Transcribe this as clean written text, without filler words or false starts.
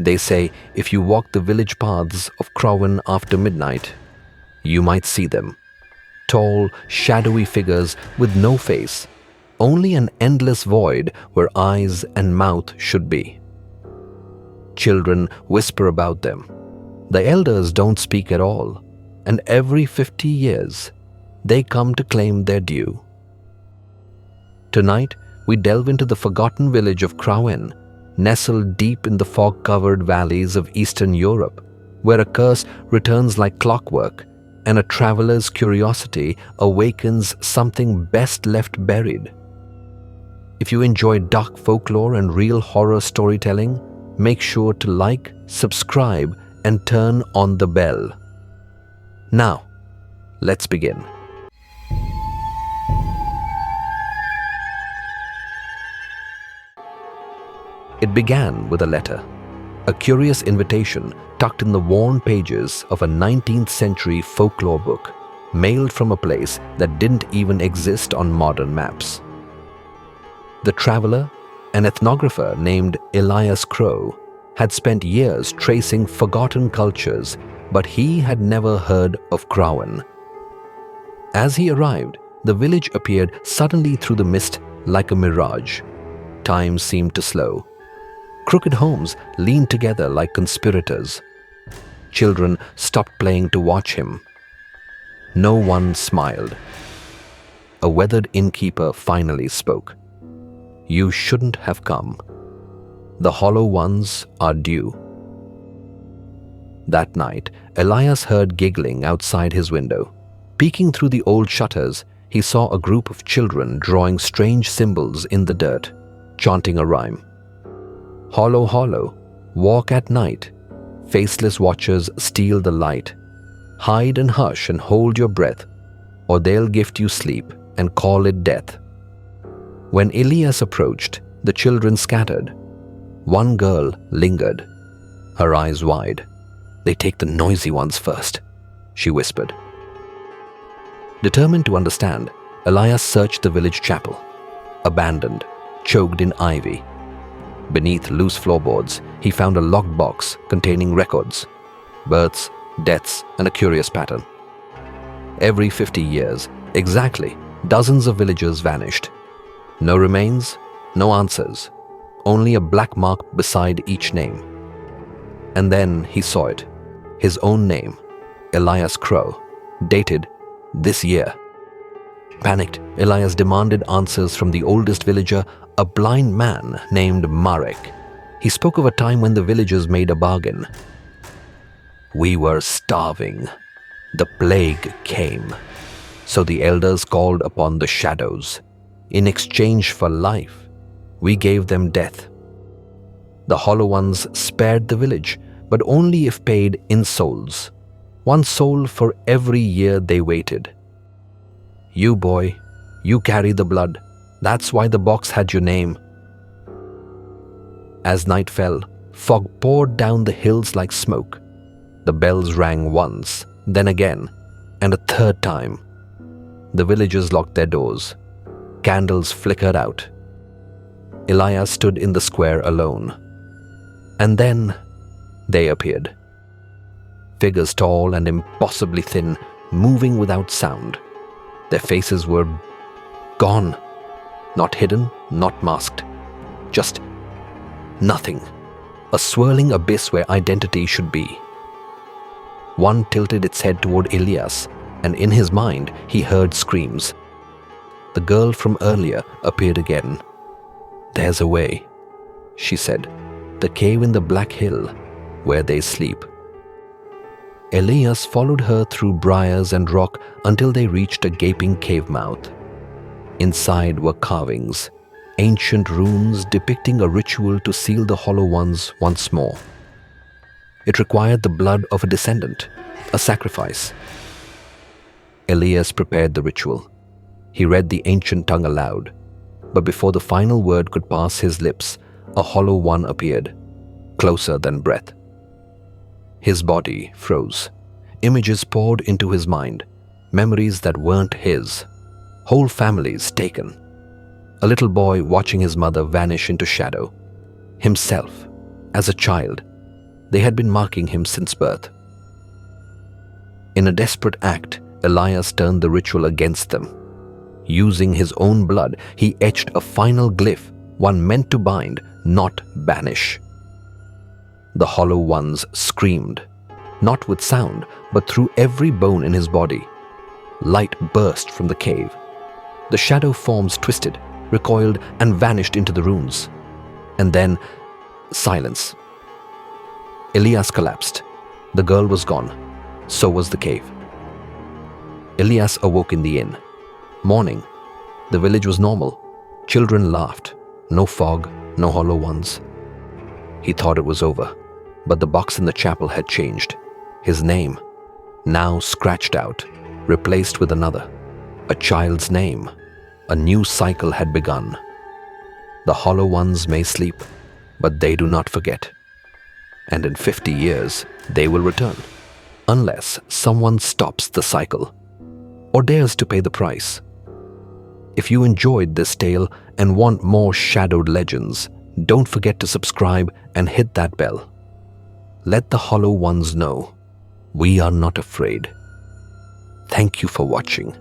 They say if you walk the village paths of Krawen after midnight, you might see them. Tall, shadowy figures with no face, only an endless void where eyes and mouth should be. Children whisper about them. The elders don't speak at all, and every 50 years, they come to claim their due. Tonight, we delve into the forgotten village of Krawen, nestled deep in the fog-covered valleys of Eastern Europe, where a curse returns like clockwork and a traveler's curiosity awakens something best left buried. If you enjoy dark folklore and real horror storytelling, make sure to like, subscribe, and turn on the bell. Now, let's begin. It began with a letter, a curious invitation tucked in the worn pages of a 19th century folklore book, mailed from a place that didn't even exist on modern maps. The traveler, an ethnographer named Elias Crow, had spent years tracing forgotten cultures, but he had never heard of Krawen. As he arrived, the village appeared suddenly through the mist like a mirage. Time seemed to slow. Crooked homes leaned together like conspirators. Children stopped playing to watch him. No one smiled. A weathered innkeeper finally spoke. "You shouldn't have come. The hollow ones are due." That night, Elias heard giggling outside his window. Peeking through the old shutters, he saw a group of children drawing strange symbols in the dirt, chanting a rhyme. "Hollow, hollow, walk at night. Faceless watchers steal the light. Hide and hush and hold your breath, or they'll gift you sleep and call it death." When Elias approached, the children scattered. One girl lingered, her eyes wide. "They take the noisy ones first," she whispered. Determined to understand, Elias searched the village chapel, abandoned, choked in ivy. Beneath loose floorboards, he found a locked box containing records, births, deaths, and a curious pattern. Every 50 years, exactly, dozens of villagers vanished. No remains, no answers, only a black mark beside each name. And then he saw it, his own name, Elias Crow, dated this year. Panicked, Elias demanded answers from the oldest villager, a blind man named Marek. He spoke of a time when the villagers made a bargain. "We were starving. The plague came. So the elders called upon the shadows. In exchange for life, we gave them death. The hollow ones spared the village, but only if paid in souls. One soul for every year they waited. You, boy, you carry the blood. That's why the box had your name." As night fell, fog poured down the hills like smoke. The bells rang once, then again, and a third time. The villagers locked their doors. Candles flickered out. Elias stood in the square alone. And then they appeared. Figures tall and impossibly thin, moving without sound. Their faces were gone. Not hidden, not masked. Just nothing. A swirling abyss where identity should be. One tilted its head toward Elias, and in his mind he heard screams. The girl from earlier appeared again. "There's a way," she said. "The cave in the Black Hill, where they sleep." Elias followed her through briars and rock until they reached a gaping cave mouth. Inside were carvings, ancient runes depicting a ritual to seal the hollow ones once more. It required the blood of a descendant, a sacrifice. Elias prepared the ritual. He read the ancient tongue aloud, but before the final word could pass his lips, a hollow one appeared, closer than breath. His body froze. Images poured into his mind, memories that weren't his. Whole families taken. A little boy watching his mother vanish into shadow. Himself, as a child, They had been marking him since birth. In a desperate act, Elias turned the ritual against them. Using his own blood, he etched a final glyph, one meant to bind, not banish. The Hollow Ones screamed, not with sound, but through every bone in his body. Light burst from the cave. The shadow forms twisted, recoiled, and vanished into the ruins. And then, silence. Elias collapsed. The girl was gone. So was the cave. Elias awoke in the inn. Morning. The village was normal. Children laughed. No fog, no Hollow Ones. He thought it was over, but the box in the chapel had changed. His name, now scratched out, replaced with another. A child's name. A new cycle had begun. The Hollow Ones may sleep, but they do not forget. And in 50 years, they will return, unless someone stops the cycle or dares to pay the price. If you enjoyed this tale and want more shadowed legends, don't forget to subscribe and hit that bell. Let the Hollow Ones know we are not afraid. Thank you for watching.